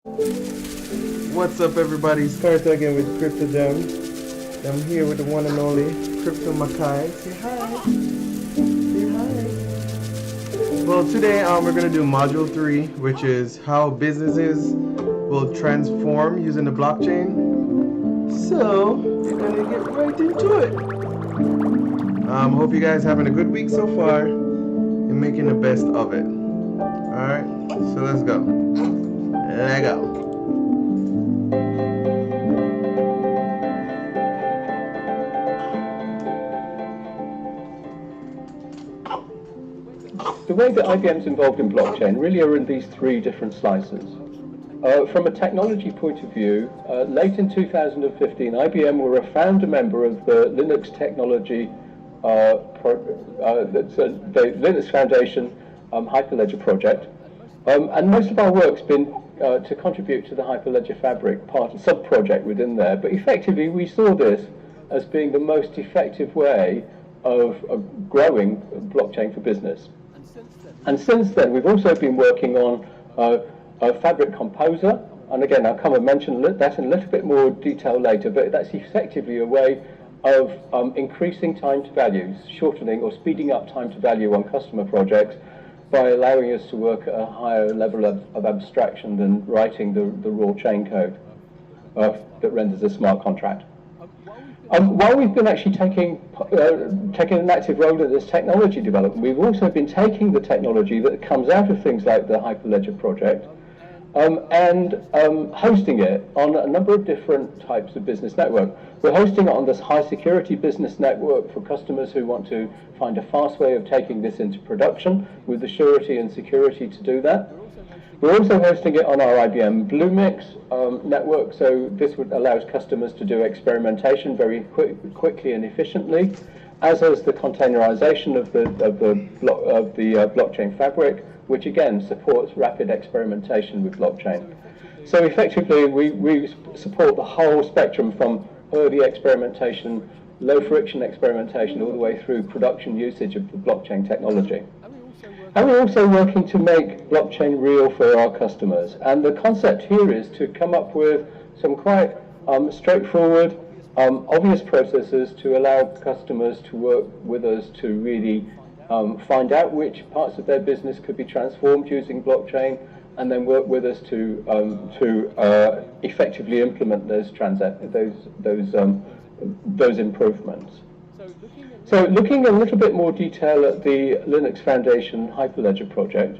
What's up, everybody? Scarta again with Crypto Gems. I'm here with the one and only Crypto Makai. Say hi. Say hi. Well, today we're going to do Module 3, which is how businesses will transform using the blockchain. So, we're going to get right into it. Hope you guys having a good week so far and making the best of it. Alright, so let's go. Let go. The way that IBM's involved in blockchain really are in these three different slices. From a technology point of view, late in 2015, IBM were a founder member of the Linux technology, the Linux Foundation Hyperledger project, and most of our work's been to contribute to the Hyperledger Fabric sub-project within there. But effectively, we saw this as being the most effective way of growing blockchain for business. And since then, we've also been working on a Fabric Composer, and again, I'll come and mention that in a little bit more detail later, but that's effectively a way of increasing time to value, shortening or speeding up time to value on customer projects by allowing us to work at a higher level of abstraction than writing the raw chain code that renders a smart contract. While we've been actually taking an active role in this technology development, we've also been taking the technology that comes out of things like the Hyperledger project and hosting it on a number of different types of business network. We're hosting it on this high security business network for customers who want to find a fast way of taking this into production with the surety and security to do that. We're also hosting it on our IBM Bluemix network, so this allows customers to do experimentation very quickly and efficiently, as is the containerization of the blockchain fabric, which again supports rapid experimentation with blockchain. So effectively, we support the whole spectrum from early experimentation, low friction experimentation, all the way through production usage of the blockchain technology. And we're also working to make blockchain real for our customers. And the concept here is to come up with some quite straightforward, obvious processes to allow customers to work with us to really find out which parts of their business could be transformed using blockchain, and then work with us to effectively implement those improvements. So looking a little bit more detail at the Linux Foundation Hyperledger project,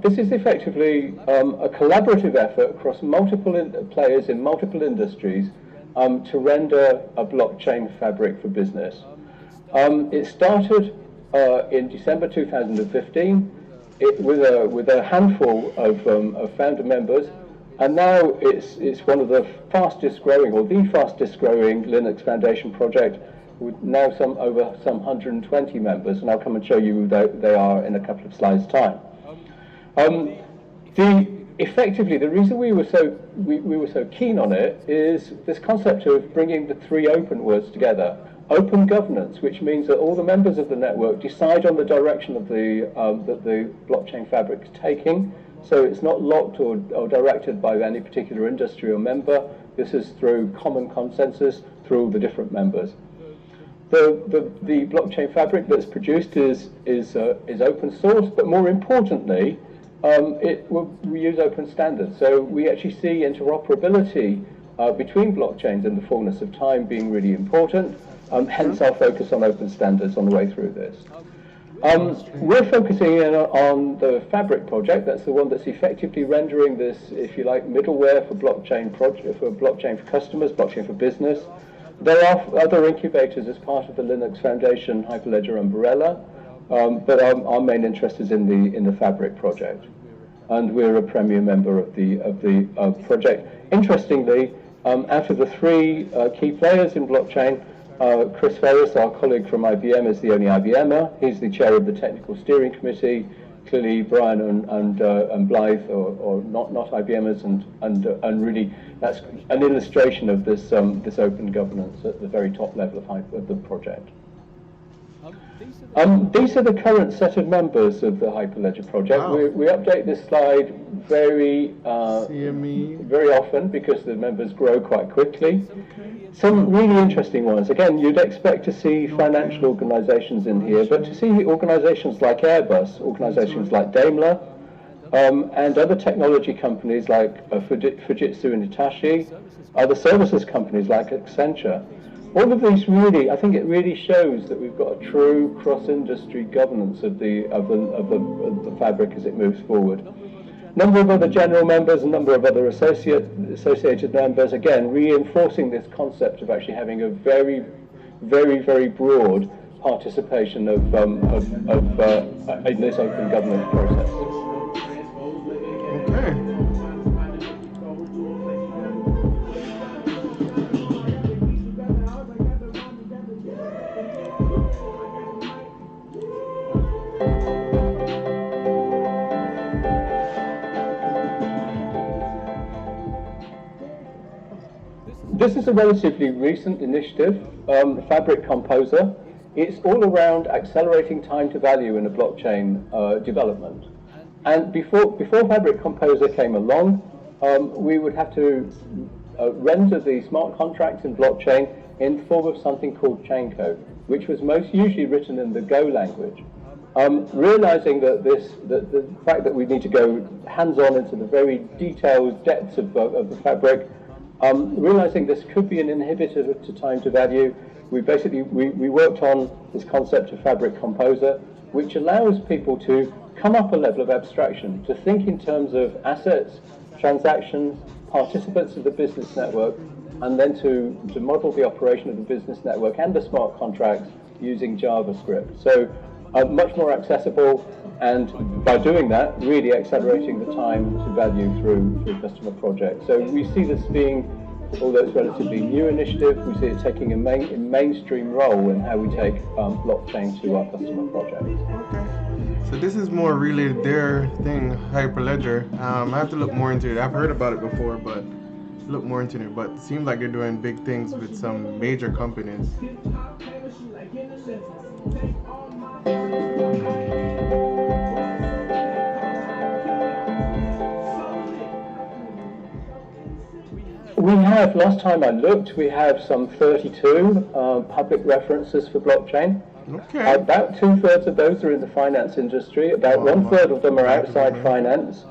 this is effectively a collaborative effort across multiple players in multiple industries to render a blockchain fabric for business. It started in December 2015 with a handful of founder members, and now it's one of the fastest growing, or the fastest growing Linux Foundation project, with now over 120 members, and I'll come and show you who they are in a couple of slides' time. Effectively, the reason we were so keen on it is this concept of bringing the three open words together. Open governance, which means that all the members of the network decide on the direction of that the blockchain fabric is taking. So it's not locked or directed by any particular industry or member. This is through common consensus through all the different members. The blockchain fabric that's produced is open source, but more importantly, we use open standards. So we actually see interoperability between blockchains in the fullness of time being really important. Hence our focus on open standards on the way through this. We're focusing in on the Fabric project. That's the one that's effectively rendering this, if you like, middleware for blockchain for customers, blockchain for business. There are other incubators as part of the Linux Foundation Hyperledger umbrella, but our main interest is in the Fabric project, and we're a premier member of the project. Interestingly, out of the three key players in blockchain, Chris Ferris, our colleague from IBM, is the only IBMer. He's the chair of the technical steering committee. Clearly, Brian and Blythe are not IBMers, and really that's an illustration of this open governance at the very top level of the project. These are the current set of members of the Hyperledger project. Wow. We update this slide very CME. very often because the members grow quite quickly. Some really interesting ones. Again, you'd expect to see financial organizations in here, but to see organizations like Airbus, organizations like Daimler, and other technology companies like Fujitsu and Hitachi, other services companies like Accenture. All of these really, I think it really shows that we've got a true cross-industry governance of the fabric as it moves forward. Number of other general members, a number of other associated members, again reinforcing this concept of actually having a very, very, very broad participation in this open governance process. Okay. This is a relatively recent initiative, Fabric Composer. It's all around accelerating time to value in a blockchain development. And before Fabric Composer came along, we would have to render the smart contracts in blockchain in the form of something called chain code, which was most usually written in the Go language. Realizing that the fact that we need to go hands-on into the very detailed depths of the fabric, realizing this could be an inhibitor to time to value, we worked on this concept of Fabric Composer, which allows people to come up a level of abstraction, to think in terms of assets, transactions, participants of the business network, and then to model the operation of the business network and the smart contracts using JavaScript. So much more accessible, and by doing that, really accelerating the time to value through customer projects. So we see this being, although it's a relatively new initiative, we see it taking a mainstream role in how we take blockchain to our customer projects. Okay. So this is more really their thing, Hyperledger. I have to look more into it. I've heard about it before, but look more into it. But it seems like they're doing big things with some major companies. We have, last time I looked, we have some 32 public references for blockchain. Okay. About 2/3 of those are in the finance industry. About 1/3 of them are outside finance.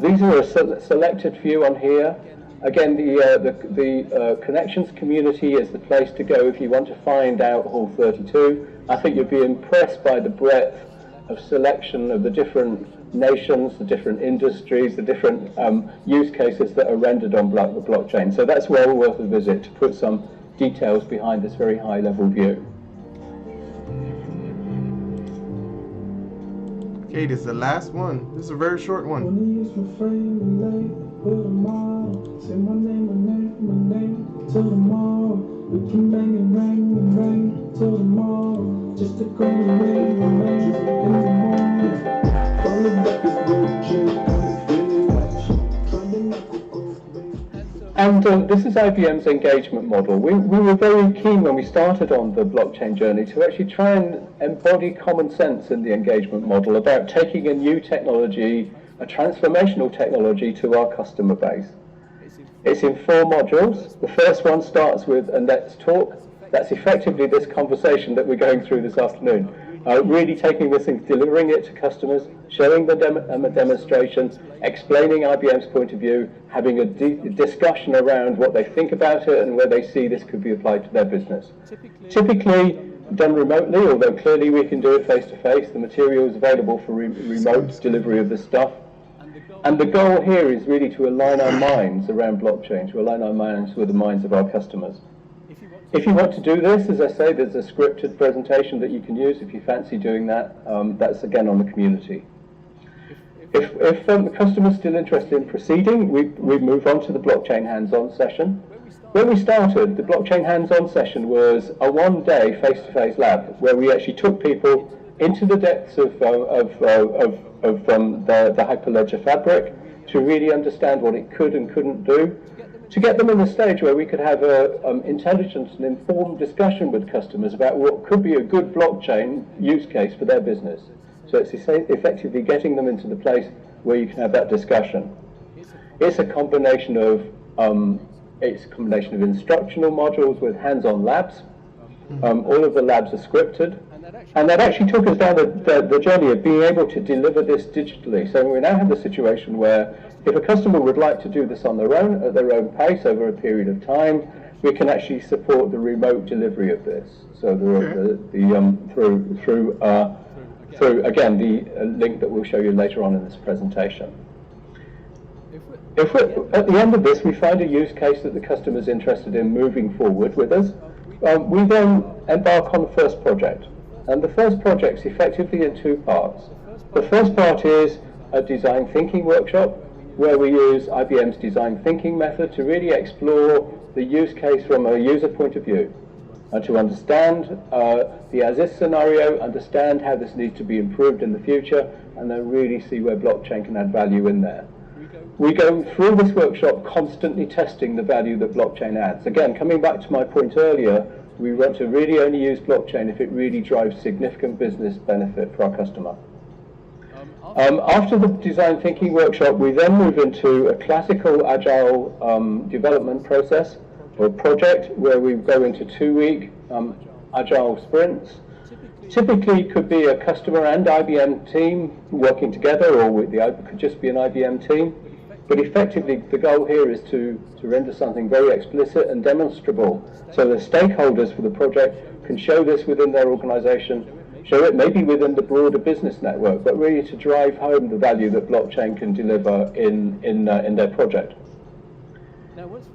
These are a selected few on here. Again, the connections community is the place to go if you want to find out all 32. I think you'll be impressed by the breadth of selection of the different nations, the different industries, the different use cases that are rendered on the blockchain. So that's well worth a visit to put some details behind this very high level view. Okay, this is the last one. This is a very short one. And this is IBM's engagement model. We were very keen when we started on the blockchain journey to actually try and embody common sense in the engagement model about taking a new technology, a transformational technology, to our customer base. It's in 4 modules. The first one starts with a Let's Talk. That's effectively this conversation that we're going through this afternoon. Really taking this and delivering it to customers, showing them a demonstration, explaining IBM's point of view, having a discussion around what they think about it and where they see this could be applied to their business. Typically done remotely, although clearly we can do it face-to-face. The material is available for remote delivery of this stuff. And the goal here is really to align our minds around blockchain, to align our minds with the minds of our customers. If you want to do this, as I say, there's a scripted presentation that you can use if you fancy doing that. That's again on the community. If the customer's still interested in proceeding, we move on to the blockchain hands-on session. When we started, the blockchain hands-on session was a one-day face-to-face lab where we actually took people into the depths of the Hyperledger fabric to really understand what it could and couldn't do. to get them in a stage where we could have a intelligent and informed discussion with customers about what could be a good blockchain use case for their business. So it's effectively getting them into the place where you can have that discussion. It's a combination of instructional modules with hands-on labs. All of the labs are scripted, and that actually took us down the journey of being able to deliver this digitally. So we now have the situation where if a customer would like to do this on their own, at their own pace over a period of time, we can actually support the remote delivery of this. So through again the link that we'll show you later on in this presentation. If at the end of this we find a use case that the customer is interested in moving forward with us, we then embark on the first project. And the first project's effectively in two parts. The first part is a design thinking workshop, where we use IBM's design thinking method to really explore the use case from a user point of view, and to understand the as-is scenario, understand how this needs to be improved in the future, and then really see where blockchain can add value in there. We go through this workshop constantly testing the value that blockchain adds. Again, coming back to my point earlier, we want to really only use blockchain if it really drives significant business benefit for our customer. After the design thinking workshop, we then move into a classical agile development process or project where we go into 2-week agile sprints. Typically could be a customer and IBM team working together, or it could just be an IBM team. But effectively, the goal here is to render something very explicit and demonstrable, so the stakeholders for the project can show this within their organization, show it maybe within the broader business network, but really to drive home the value that blockchain can deliver in their project.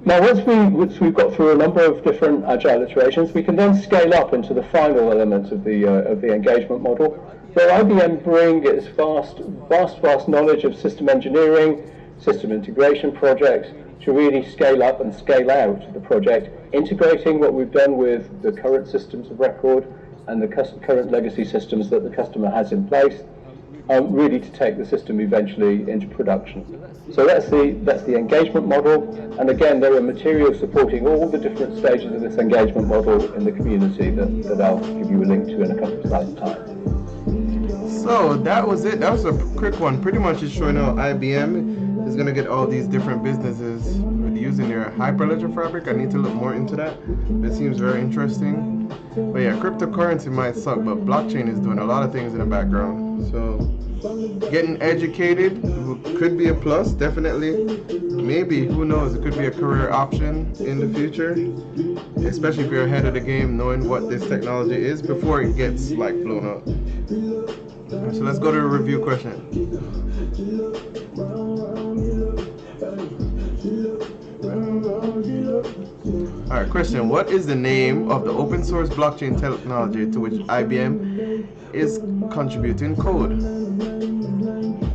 Now, once we've got through a number of different agile iterations, we can then scale up into the final element of the engagement model, where IBM bring its vast knowledge of system engineering, system integration projects to really scale up and scale out the project, integrating what we've done with the current systems of record and the current legacy systems that the customer has in place, really to take the system eventually into production. So that's the engagement model, and again there are materials supporting all the different stages of this engagement model in the community that I'll give you a link to in a couple of slides' time. So that was it. That was a quick one. Pretty much it's showing how IBM is going to get all these different businesses using their Hyperledger Fabric. I need to look more into that. It seems very interesting. But yeah, cryptocurrency might suck, but blockchain is doing a lot of things in the background. So getting educated could be a plus, definitely. Maybe, who knows, it could be a career option in the future, especially if you're ahead of the game, knowing what this technology is before it gets like blown up. So let's go to the review question. Alright, question. What is the name of the open source blockchain technology to which IBM is contributing code?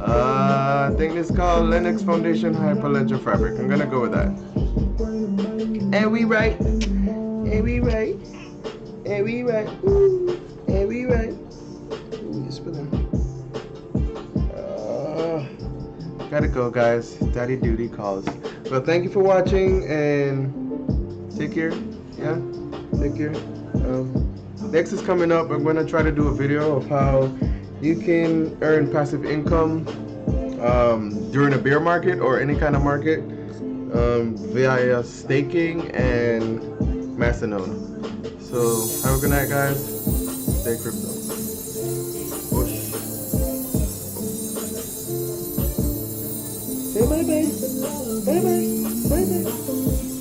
I think it's called Linux Foundation Hyperledger Fabric. I'm gonna go with that. And we right. And we right. And we right. Ooh. And we right. Ooh, spilling. Gotta go, guys. Daddy duty calls. Well, thank you for watching, and take care. Yeah, take care. Next is coming up. I'm gonna try to do a video of how you can earn passive income during a bear market or any kind of market via staking and mastodon. So have a good night, guys. Stay crypto. Whoosh. Say bye bye. Bye bye. Bye bye.